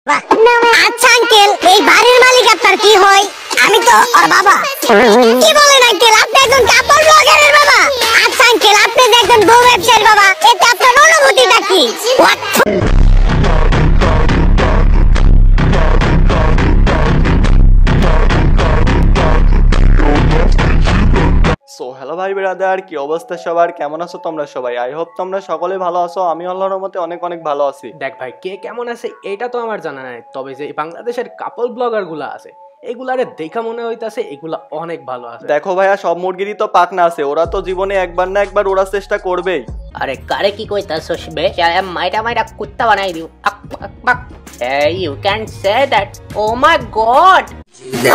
আচ্ছা আঙ্কেল, এই বাড়ির মালিক আপনার কি হয়? আমি তো ওর বাবা। কি বলেন আঙ্কেল, আপনি একজন কাপড় ব্লগারের বাবা? আচ্ছা আঙ্কেল, আপনি যে একজন বউ ব্যবসায়ীর বাবা, এতে আপনার অনুভূতিটা কি? সো হ্যালো ভাই ব্রাদার, কি অবস্থা সবার? কেমন আছো তোমরা সবাই? আই হোপ তোমরা সকলে ভালো আছো। আমি আল্লাহর রহমতে অনেক অনেক ভালো আছি। দেখ ভাই, কে কেমন আছে এটা তো আমার জানা নাই, তবে যে বাংলাদেশের কাপল ব্লগার গুলা আছে এগুলারে দেখা মনে হইতাছে এগুলা অনেক ভালো আছে। দেখো ভাইয়া, সব মুরগিরই তো পাখনা আছে, ওরা তো জীবনে একবার না একবার ওড়ার চেষ্টা করবেই। আরে কারে কি কইতাছস বে? মাইটা মাইটা কুত্তা বানাই দিও। Hey, you can't say that. Oh my god.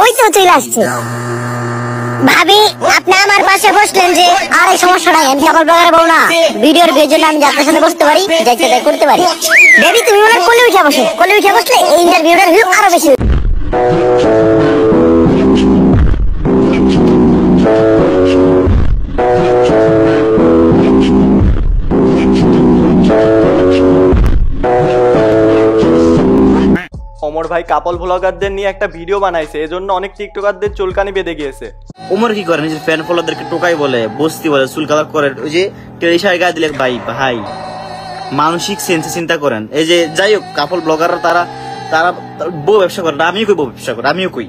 ওই তো চলে আসছে। ভাবি, আপনি আমার পাশে বসলেন যে? আর এই সমস্যা নাই, আমি কাপড় ব্লগারের বউ না। ভিডিওর ভিউর জন্য আমি আপনার সাথে বসতে পারি, যাইতে তাই করতে পারি। বেবি, তুমি ওনার কোলে উঠে বসে, কোলে উঠে বসলে এই ইন্টারভিউটার ভিউ আরো বেশি। ওমর ভাই কাপল ব্লগারদের নিয়ে একটা ভিডিও বানাইছে, এজন্য অনেক টিকটকারদের চুলকানি বেঁধে গিয়েছে। ওমর কি করে? নিজের ফ্যান ফলোয়ারদেরকে টোকাই বলে, বস্তি বলে, চুল কালার করে, ওই যে টেরিশায় গায়ে দিলে ভাই ভাই মানসিক সেন্সে চিন্তা করেন। এই যে যাই হোক, কাপল ব্লগাররা তারা তারা বউ ব্যবসা করে না, আমিও কই বউ ব্যবসা করে, আমিও কই।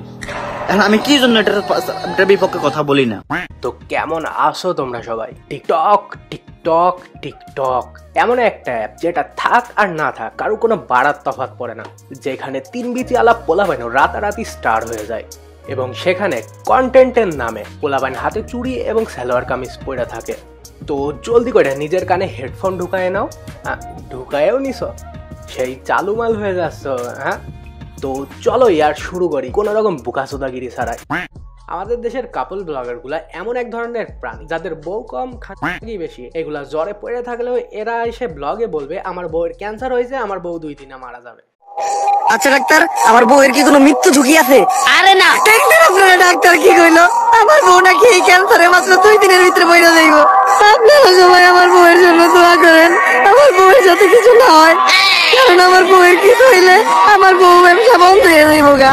এখন আমি কি জন্য এটার বিপক্ষে কথা বলি না? তো কেমন আছো তোমরা সবাই? টিকটক টিকটক টিকটক এমন একটা অ্যাপ যেটা থাক আর না থাক কারো কোনো বাড়ার তফাৎ পড়ে না, যেখানে তিন বিচি আলাপ পোলাবাইন রাতারাতি স্টার হয়ে যায় এবং সেখানে কন্টেন্টের নামে পোলাবাইন হাতে চুড়ি এবং সালোয়ার কামিজ পরে থাকে। তো জলদি করে নিজের কানে হেডফোন ঢুকায় নাও। ঢুকায়ও নিছ, সেই চালুমাল হয়ে যাচ্ছ। হ্যাঁ, তো চলো ইয়ার শুরু করি কোনো রকম বুকাসুদাগিরি ছাড়াই। আমাদের দেশের কাপল ব্লগার গুলা এমন এক ধরনের প্রাণী যাদের বউ কম খাকি বেশি। এগুলা জ্বরে পড়ে থাকলেও এরা এসে ব্লগে বলবে আমার বউয়ের ক্যান্সার হয়েছে, আমার বউ 2 দিনে মারা যাবে। আচ্ছা ডাক্তার, আমার বউয়ের কি কোনো মৃত্যু ঝুঁকি আছে? আরে না ডাক্তার, আপনারা ডাক্তার কি কইলো? আমার বউ নাকি এই ক্যান্সারে মাত্র 2 দিনের ভিতরে মরে যাইব। আপনারা সবাই আমার বউয়ের জন্য দোয়া করেন, আমার বউয়ের যাতে কিছু না হয়, কারণ আমার বউয়ের কিছু হইলে আমার বউ ব্যবসা বন্ধ হয়ে যাইব গা।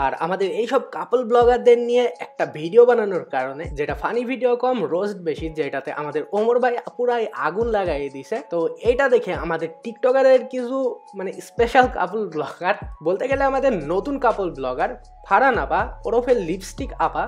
আর আমাদের এইসব কাপল ব্লগারদের নিয়ে একটা ভিডিও বানানোর কারণে, যেটা ফানি ভিডিও কম রোস্ট বেশি, যেটাতে আমাদের ওমর ভাই পুরাই আগুন লাগাই দিছে। তো এটা দেখে আমাদের টিকটকারের কিছু মানে স্পেশাল কাপল ব্লগার, বলতে গেলে আমাদের নতুন কাপল ব্লগার ফারহান আপা ওরফে লিপস্টিক আপা,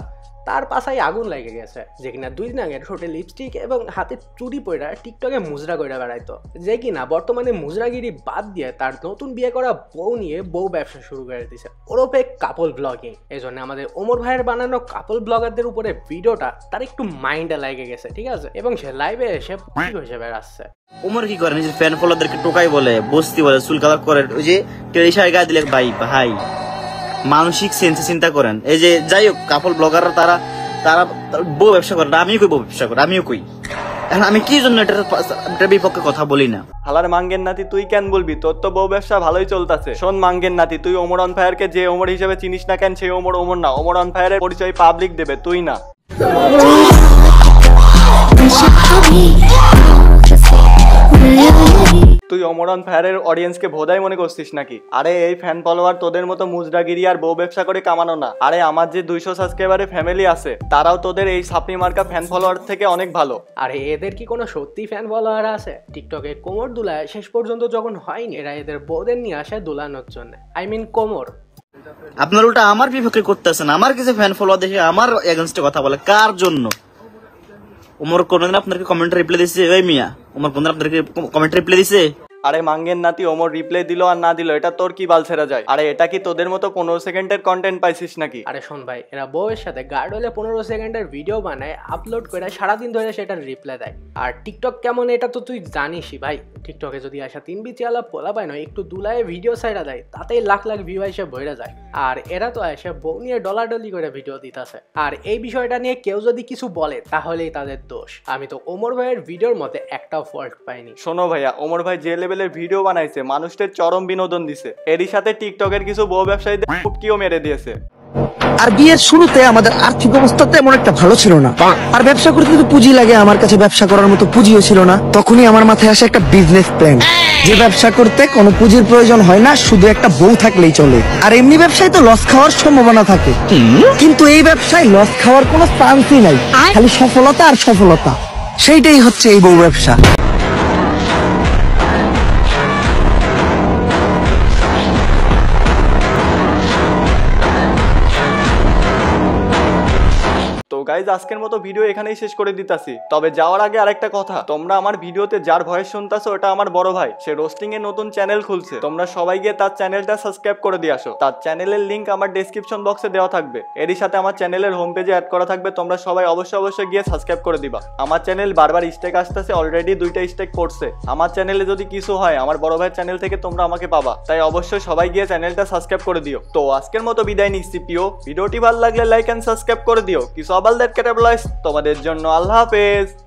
তার পাশায় আগুন লেগে গেছে। যে কিনা 2 দিন আগে ঠোঁটে লিপস্টিক এবং হাতে চুড়ি পয়রা টিকটকে মুজরা করে বেড়াইতো, যে কিনা বর্তমানে মুজরাগিরি বাদ দিয়ে তার নতুন বিয়ে করা বউ নিয়ে বউ ব্যবসা শুরু করে দিছে ওরফে কাপল ব্লগিং। এই জন্য আমাদের ওমর ভাইয়ের বানানো কাপল ব্লগারদের উপরে ভিডিওটা তার একটু মাইন্ডে লেগে গেছে, ঠিক আছে, এবং সে লাইভে এসে হিসেবে বেড়াচ্ছে। ওমর কি করে? নিজের ফ্যান ফলোয়ারদেরকে টোকাই বলে, বস্তি বলে, চুল কালার করে, ওই যে টেরিশায় গায়ে দিলে ভাই ভাই মানসিক সেন্সে চিন্তা করেন। এই যে যাই হোক, কাপল ব্লগাররা তারা তারা বউ ব্যবসা করে না, আমিও কই বউ ব্যবসা করে, আমিও কই। এখন আমি কি জন্য এটার বিপক্ষে কথা বলি না? হালার মাঙ্গের নাতি, তুই কেন বলবি? তোর তো বউ ব্যবসা ভালোই চলতেছে। শোন মাঙ্গের নাতি, তুই ওমর অন ফায়ারকে যে ওমর হিসেবে চিনিস না কেন, সেই ওমর ওমর না। ওমর অন ফায়ারের পরিচয় পাবলিক দেবে, তুই না। তুই ওমর অন ফায়ারের অডিয়েন্সকে ভোদাই মনে করছিস নাকি? আরে এই ফ্যান ফলোয়ার তোদের মতো মুজরাগিরি আর বউ ব্যবসা করে কামানো না। আরে আমার যে 200 সাবস্ক্রাইবারের ফ্যামিলি আছে, তারাও তোদের এই সাপনি মার্কা ফ্যান ফলোয়ার থেকে অনেক ভালো। আরে এদের কি কোনো সত্যি ফ্যান ফলোয়ার আছে? টিকটকে কোমর দুলায় শেষ পর্যন্ত যখন হয়নি, এরা এদের বউদের নিয়ে আসে দুলানোর জন্য। আই মিন কোমর। আপনার উল্টা আমার বিপক্ষে করতেছেন, আমার কিছু ফ্যান ফলোয়ার দেখে আমার এগেইনস্টে কথা বলে। কার জন্য? ওমর কোনদিন আপনাকে কমেন্ট রিপ্লাই দিছে? ওই মিয়া, ওমর কোনদিন আপনাকে কমেন্ট রিপ্লাই দিছে? আরে মাঙ্গের নাতি, ওমর রিপ্লাই দিল আর না দিল এটা তোর কি বাল ছেড়া যায়? আরে এটা কি তোদের মতো 15 সেকেন্ডের কন্টেন্ট পাইছিস নাকি? আরে শোন ভাই, এরা বউয়ের সাথে গার্ড হলে 15 সেকেন্ডের ভিডিও বানায়, আপলোড করে সারাদিন ধরে সেটার রিপ্লাই দেয়। আর টিকটক কেমন এটা তো তুই জানিসই ভাই। টিকটকে যদি আসা 3 বিচি আলাপ পোলা পায় না, একটু দুলায় ভিডিও সাইডা দেয়, তাতেই লাখ লাখ ভিউ এসে ভরে যায়। আর এরা তো এসে বউ নিয়ে ডলাডলি করে ভিডিও দিতেছে। আর এই বিষয়টা নিয়ে কেউ যদি কিছু বলে তাহলেই তাদের দোষ। আমি তো ওমর ভাইয়ের ভিডিওর মধ্যে একটাও ফল্ট পাইনি। শোনো ভাইয়া, ওমর ভাই যে লেভেলের ভিডিও বানাইছে, মানুষদের চরম বিনোদন দিছে। এরই সাথে টিকটকের কিছু বউ ব্যবসায়ীদের ফুটকিও মেরে দিয়েছে। আর বিয়ের শুরুতে আমাদের আর্থিক অবস্থা তেমন একটা ভালো ছিল না, আর ব্যবসা করতে তো পুঁজি লাগে, আমার কাছে ব্যবসা করার মতো পুঁজিও ছিল না। তখনই আমার মাথায় আসে একটা বিজনেস প্ল্যান, যে ব্যবসা করতে কোনো পুঁজির প্রয়োজন হয় না, শুধু একটা বউ থাকলেই চলে। আর এমনি ব্যবসায় তো লস খাওয়ার সম্ভাবনা থাকে, কিন্তু এই ব্যবসায় লস খাওয়ার কোনো চান্সই নাই, খালি সফলতা আর সফলতা। সেইটাই হচ্ছে এই বউ ব্যবসা। তো গাইজ আজকের মতো ভিডিও এখানেই শেষ করে দিতাছি। তবে যাওয়ার আগে আরেকটা কথা, তোমরা আমার ভিডিওতে যার ভয়েস শুনতাছো ওটা আমার বড় ভাই, সে রোস্টিং এর নতুন চ্যানেল খুলছে। তোমরা সবাই গিয়ে তার চ্যানেলটা সাবস্ক্রাইব করে দিয়ে আসো। তার চ্যানেলের লিংক আমার ডেসক্রিপশন বক্সে দেওয়া থাকবে, এরই সাথে আমার চ্যানেলের হোম পেজে অ্যাড করা থাকবে। তোমরা সবাই অবশ্যই গিয়ে সাবস্ক্রাইব করে দিবা। আমার চ্যানেল বারবার স্টেক আসতেছে, অলরেডি 2টা স্টেক পড়ছে। আমার চ্যানেলে যদি কিছু হয় আমার বড় ভাইয়ের চ্যানেল থেকে তোমরা আমাকে পাবা, তাই অবশ্যই সবাই গিয়ে চ্যানেলটা সাবস্ক্রাইব করে দিও। তো আজকের মতো বিদায় নিচ্ছি প্রিয়, ভিডিওটি ভালো লাগলে লাইক এন্ড সাবস্ক্রাইব করে দিও। কিছু আবাল দ্যাট ক্যাটাবলাইজ তোমাদের জন্য। আল্লাহ হাফেজ।